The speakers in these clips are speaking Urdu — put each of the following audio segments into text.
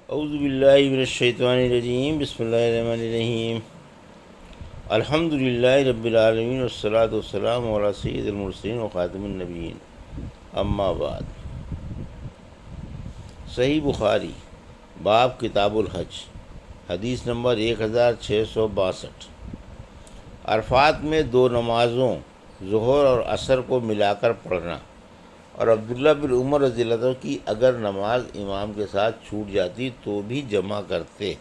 اعوذ باللہ من الشیطان الرجیم، بسم اللہ الرحمن الرحیم۔ الحمد للہ رب العالمین والصلاة والسلام علی سید المرسلین و خاتم النبیین، اما بعد۔ صحیح بخاری، باب کتاب الحج، حدیث نمبر 1662۔ عرفات میں دو نمازوں ظہر اور عصر کو ملا کر پڑھنا، اور عبداللہ بن عمر رضی اللہ عنہ کی اگر نماز امام کے ساتھ چھوٹ جاتی تو بھی جمع کرتے۔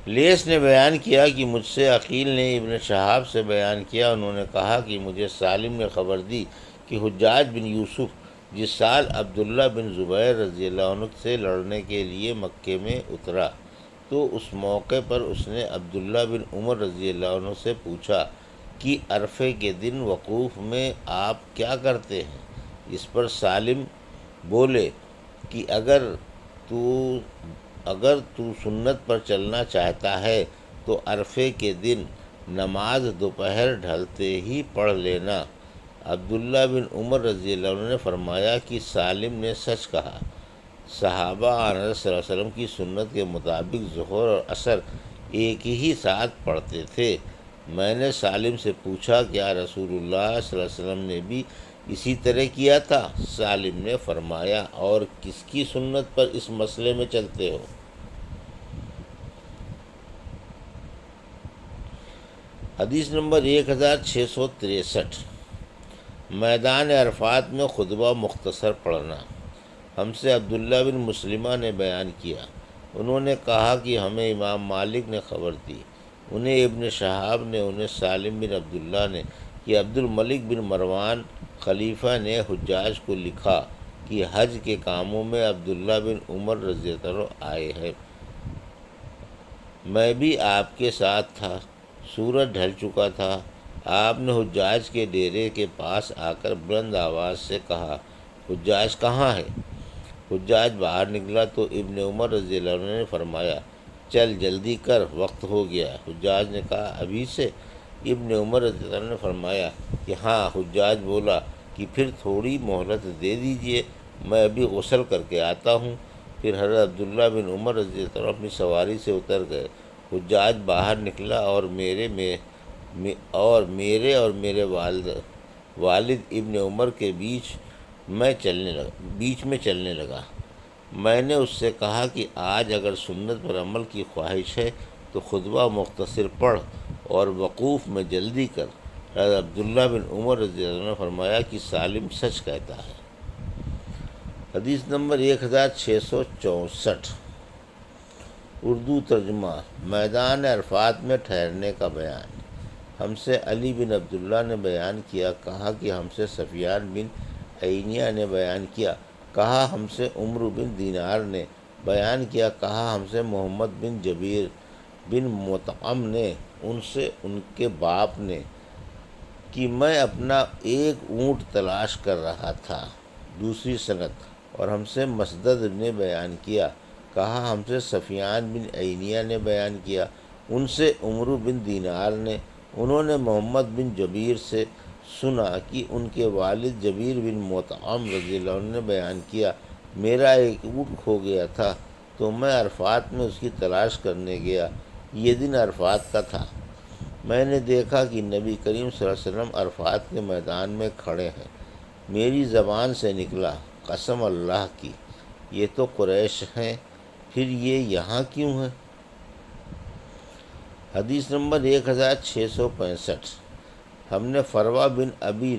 لیث نے بیان کیا کہ مجھ سے عقیل نے ابن شہاب سے بیان کیا، انہوں نے کہا کہ مجھے سالم نے خبر دی کہ حجاج بن یوسف جس سال عبداللہ بن زبیر رضی اللہ عنہ سے لڑنے کے لیے مکے میں اترا تو اس موقع پر اس نے عبداللہ بن عمر رضی اللہ عنہ سے پوچھا کہ عرفے کے دن وقوف میں آپ کیا کرتے ہیں؟ اس پر سالم بولے کہ اگر تو سنت پر چلنا چاہتا ہے تو عرفے کے دن نماز دوپہر ڈھلتے ہی پڑھ لینا۔ عبداللہ بن عمر رضی اللہ عنہ نے فرمایا کہ سالم نے سچ کہا۔ صحابہ آن صلی اللہ علیہ وسلم کی سنت کے مطابق ظہر اور عصر ایک ہی ساتھ پڑھتے تھے۔ میں نے سالم سے پوچھا کیا رسول اللہ صلی اللہ علیہ وسلم نے بھی اسی طرح کیا تھا؟ سالم نے فرمایا، اور کس کی سنت پر اس مسئلے میں چلتے ہو؟ حدیث نمبر 1663۔ میدان عرفات میں خطبہ مختصر پڑھنا۔ ہم سے عبداللہ بن مسلمہ نے بیان کیا، انہوں نے کہا کہ ہمیں امام مالک نے خبر دی، انہیں ابن شہاب نے، انہیں سالم بن عبداللہ نے کہ عبد الملک بن مروان خلیفہ نے حجاج کو لکھا کہ حج کے کاموں میں عبداللہ بن عمر رضی اللہ عنہ آئے ہیں، میں بھی آپ کے ساتھ تھا۔ سورج ڈھل چکا تھا۔ آپ نے حجاج کے ڈیرے کے پاس آ کر بلند آواز سے کہا، حجاج کہاں ہے؟ حجاج باہر نکلا تو ابن عمر رضی اللہ عنہ نے فرمایا، چل جلدی کر، وقت ہو گیا۔ حجاج نے کہا، ابھی سے؟ ابن عمر رضی اللہ عنہ نے فرمایا کہ ہاں۔ حجاج بولا کہ پھر تھوڑی مہلت دے دیجئے، میں ابھی غسل کر کے آتا ہوں۔ پھر حضرت عبداللہ بن عمر رضی اللہ عنہ اپنی سواری سے اتر گئے۔ حجاج باہر نکلا اور میرے اور میرے والد ابن عمر کے بیچ میں چلنے لگا۔ میں نے اس سے کہا کہ آج اگر سنت پر عمل کی خواہش ہے تو خطبہ مختصر پڑھ اور وقوف میں جلدی کر۔ حضرت عبداللہ بن عمر رضی اللہ عنہ نے فرمایا کہ سالم سچ کہتا ہے۔ حدیث نمبر 1664۔ اردو ترجمہ۔ میدان عرفات میں ٹھہرنے کا بیان۔ ہم سے علی بن عبداللہ نے بیان کیا، کہا کہ ہم سے سفیان بن عینیہ نے بیان کیا، کہا ہم سے عمرو بن دینار نے بیان کیا، کہا ہم سے محمد بن جبیر بن مطعم نے، ان سے ان کے باپ نے، کہ میں اپنا ایک اونٹ تلاش کر رہا تھا۔ دوسری سند۔ اور ہم سے مسدد نے بیان کیا، کہا ہم سے سفیان بن عینیہ نے بیان کیا، ان سے عمرو بن دینار نے، انہوں نے محمد بن جبیر سے سنا کہ ان کے والد جبیر بن مطعم رضی اللہ عنہ نے بیان کیا، میرا ایک اونٹ کھو گیا تھا تو میں عرفات میں اس کی تلاش کرنے گیا۔ یہ دن عرفات کا تھا۔ میں نے دیکھا کہ نبی کریم صلی اللہ علیہ وسلم عرفات کے میدان میں کھڑے ہیں۔ میری زبان سے نکلا، قسم اللہ کی، یہ تو قریش ہیں، پھر یہ یہاں کیوں ہیں؟ حدیث نمبر 1665۔ ہم نے فروہ بن ابی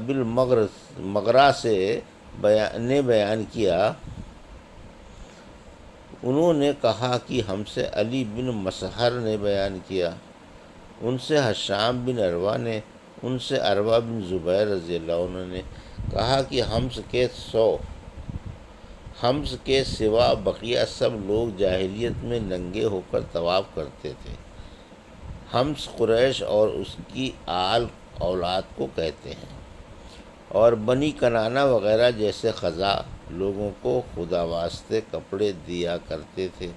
المغرا سے بیان کیا، انہوں نے کہا کہ ہم سے علی بن مسہر نے بیان کیا، ان سے حشام بن عروہ نے، ان سے عروہ بن زبیر رضی اللہ عنہ نے کہا کہ حمز کے سوا بقیہ سب لوگ جاہلیت میں ننگے ہو کر طواف کرتے تھے۔ حمز قریش اور اس کی اولاد کو کہتے ہیں، اور بنی کنانہ وغیرہ جیسے خزاع لوگوں کو خدا واسطے کپڑے دیا کرتے تھے۔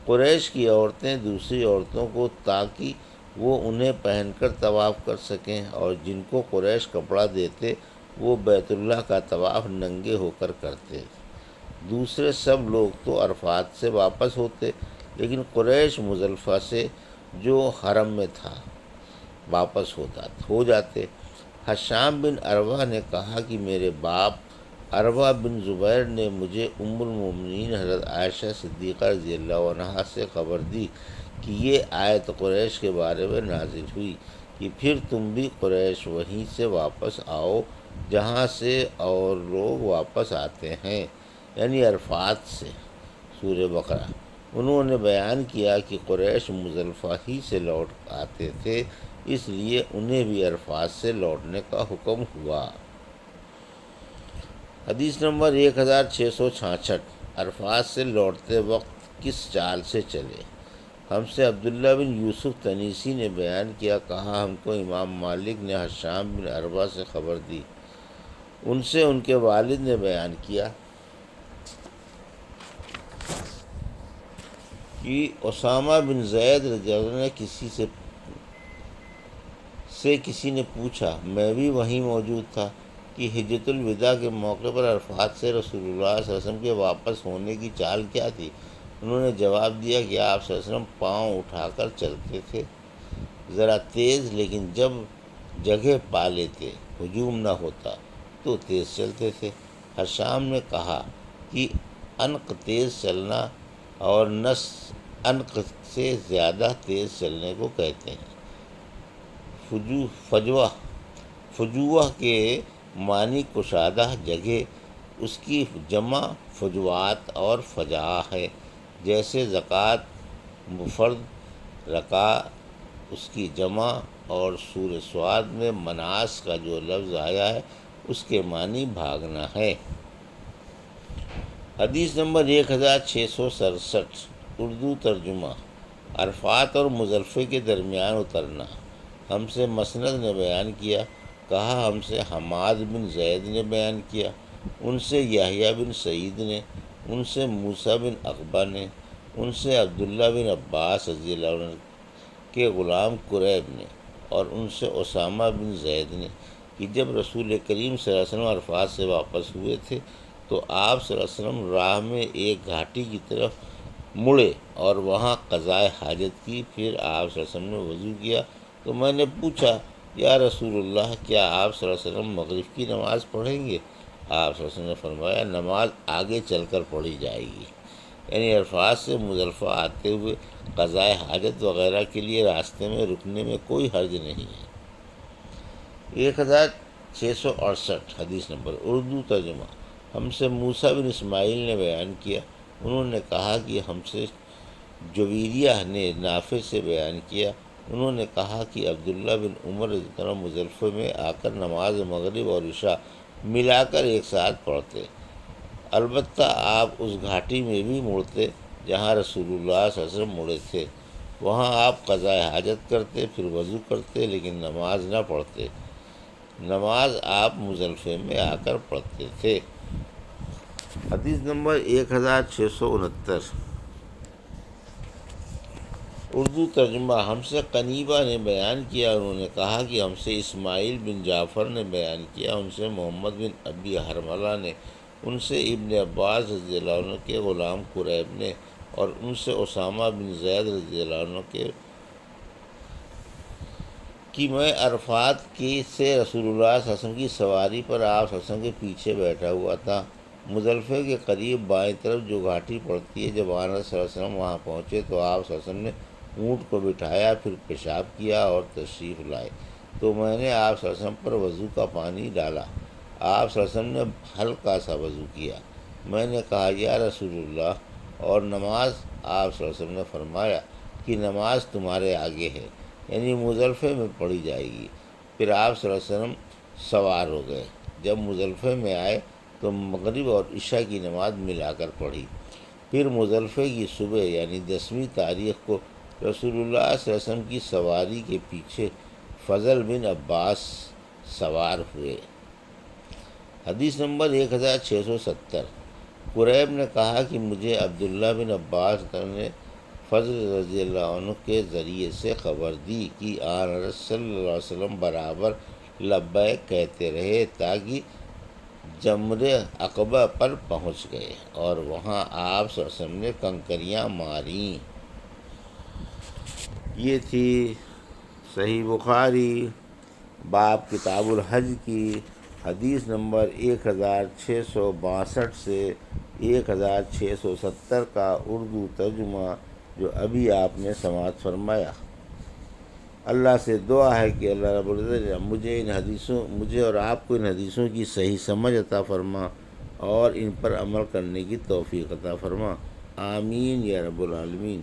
قریش کی عورتیں دوسری عورتوں کو تاکہ وہ انہیں پہن کر طواف کر سکیں، اور جن کو قریش کپڑا دیتے وہ بیت اللہ کا طواف ننگے ہو کر کرتے۔ دوسرے سب لوگ تو عرفات سے واپس ہوتے، لیکن قریش مزدلفہ سے جو حرم میں تھا واپس ہو جاتے۔ حشام بن عروہ نے کہا کہ میرے باپ عروہ بن زبیر نے مجھے ام المومنین حضرت عائشہ صدیقہ رضی اللہ عنہا سے خبر دی کہ یہ آیت قریش کے بارے میں نازل ہوئی کہ پھر تم بھی قریش وہیں سے واپس آؤ جہاں سے اور لوگ واپس آتے ہیں، یعنی عرفات سے۔ سورہ بقرہ۔ انہوں نے بیان کیا کہ قریش مزدلفہ ہی سے لوٹ آتے تھے، اس لیے انہیں بھی عرفات سے لوٹنے کا حکم ہوا۔ حدیث نمبر 1666۔ عرفات سے لوٹتے وقت کس چال سے چلے؟ ہم سے عبداللہ بن یوسف تنیسی نے بیان کیا، کہا ہم کو امام مالک نے حشام بن عروہ سے خبر دی، ان سے ان کے والد نے بیان کیا کہ اسامہ بن زید رضی اللہ عنہ نے کسی نے پوچھا، میں بھی وہیں موجود تھا، کہ حجۃ الوداع کے موقع پر عرفات سے رسول اللہ صلی اللہ علیہ وسلم کے واپس ہونے کی چال کیا تھی؟ انہوں نے جواب دیا کہ آپ صلی اللہ علیہ وسلم پاؤں اٹھا کر چلتے تھے، ذرا تیز، لیکن جب جگہ پا لیتے، ہجوم نہ ہوتا تو تیز چلتے تھے۔ حشام نے کہا کہ انق تیز چلنا اور انق سے زیادہ تیز چلنے کو کہتے ہیں۔ فجوہ کے معنی کشادہ جگہ، اس کی جمع فجوات اور فجاء ہے، جیسے زکوٰۃ مفرد رکع اس کی جمع، اور سورہ سواد میں مناس کا جو لفظ آیا ہے اس کے معنی بھاگنا ہے۔ حدیث نمبر 1667۔ اردو ترجمہ۔ عرفات اور مزدلفہ کے درمیان اترنا۔ ہم سے مسند نے بیان کیا، کہا ہم سے حماد بن زید نے بیان کیا، ان سے یحییٰ بن سعید نے، ان سے موسیٰ بن عقبہ نے، ان سے عبداللہ بن عباس رضی اللہ عنہ کے غلام قریب نے، اور ان سے اسامہ بن زید نے کہ جب رسول کریم صلی اللہ علیہ وسلم عرفات سے واپس ہوئے تھے تو آپ صلی اللہ علیہ وسلم راہ میں ایک گھاٹی کی طرف مڑے اور وہاں قضائے حاجت کی۔ پھر آپ صلی اللہ علیہ وسلم نے وضو کیا تو میں نے پوچھا، یا رسول اللہ، کیا آپ صلی اللہ علیہ وسلم مغرب کی نماز پڑھیں گے؟ آپ صلی اللہ علیہ وسلم نے فرمایا، نماز آگے چل کر پڑھی جائے گی، یعنی عرفات سے مزدلفہ آتے ہوئے قضائے حاجت وغیرہ کے لیے راستے میں رکنے میں کوئی حرج نہیں ہے۔ 1668۔ حدیث نمبر۔ اردو ترجمہ۔ ہم سے موسیٰ بن اسماعیل نے بیان کیا، انہوں نے کہا کہ ہم سے جویریہ نے نافع سے بیان کیا، انہوں نے کہا کہ عبداللہ بن عمر رضی اللہ عنہ مزدلفہ میں آ کر نماز مغرب اور عشاء ملا کر ایک ساتھ پڑھتے، البتہ آپ اس گھاٹی میں بھی مڑتے جہاں رسول اللہ صلی اللہ علیہ وسلم مڑے تھے، وہاں آپ قضائے حاجت کرتے، پھر وضو کرتے، لیکن نماز نہ پڑھتے۔ نماز آپ مزدلفہ میں آ کر پڑھتے تھے۔ حدیث نمبر 1669۔ اردو ترجمہ۔ ہم سے قنیبہ نے بیان کیا، انہوں نے کہا کہ ہم سے اسماعیل بن جعفر نے بیان کیا، ان سے محمد بن ابی حرملہ نے، ان سے ابن عباس رضی اللہ عنہ کے غلام قریب نے، اور ان سے اسامہ بن زید رضی اللہ عنہ کے کہ میں عرفات سے رسول اللہ صلی اللہ علیہ وسلم کی سواری پر آپ صلی اللہ علیہ وسلم کے پیچھے بیٹھا ہوا تھا۔ مزدلفہ کے قریب بائیں طرف جو گھاٹی پڑتی ہے، جب آنس صلی اللہ علیہ وسلم وہاں پہنچے تو آپ صلی اللہ علیہ وسلم نے اونٹ کو بٹھایا، پھر پیشاب کیا اور تشریف لائے، تو میں نے آپ صلی اللہ علیہ وسلم پر وضو کا پانی ڈالا، آپ صلی اللہ علیہ وسلم نے ہلکا سا وضو کیا، میں نے کہا یا رسول اللہ، اور نماز؟ آپ صلی اللہ علیہ وسلم نے فرمایا کہ نماز تمہارے آگے ہے، یعنی مزدلفہ میں پڑھی جائے گی۔ پھر آپ صلی اللہ علیہ وسلم سوار ہو گئے، جب مزدلفہ میں آئے تو مغرب اور عشاء کی نماز ملا کر پڑھی۔ پھر مزدلفہ کی صبح یعنی 10ویں تاریخ کو رسول اللہ صلی اللہ علیہ وسلم کی سواری کے پیچھے فضل بن عباس سوار ہوئے۔ حدیث نمبر 1670۔ قریب نے کہا کہ مجھے عبداللہ بن عباس نے فضل رضی اللہ عنہ کے ذریعے سے خبر دی کہ آن صلی اللہ علیہ وسلم برابر لبیک کہتے رہے تاکہ جمر عقبہ پر پہنچ گئے اور وہاں آپ صلی اللہ علیہ وسلم نے کنکریاں ماریں۔ یہ تھی صحیح بخاری باب کتاب الحج کی حدیث نمبر 1662 سے 1670 کا اردو ترجمہ جو ابھی آپ نے سماعت فرمایا۔ اللہ سے دعا ہے کہ اللہ رب العزت مجھے اور آپ کو ان حدیثوں کی صحیح سمجھ عطا فرما اور ان پر عمل کرنے کی توفیق عطا فرما، آمین یا رب العالمین۔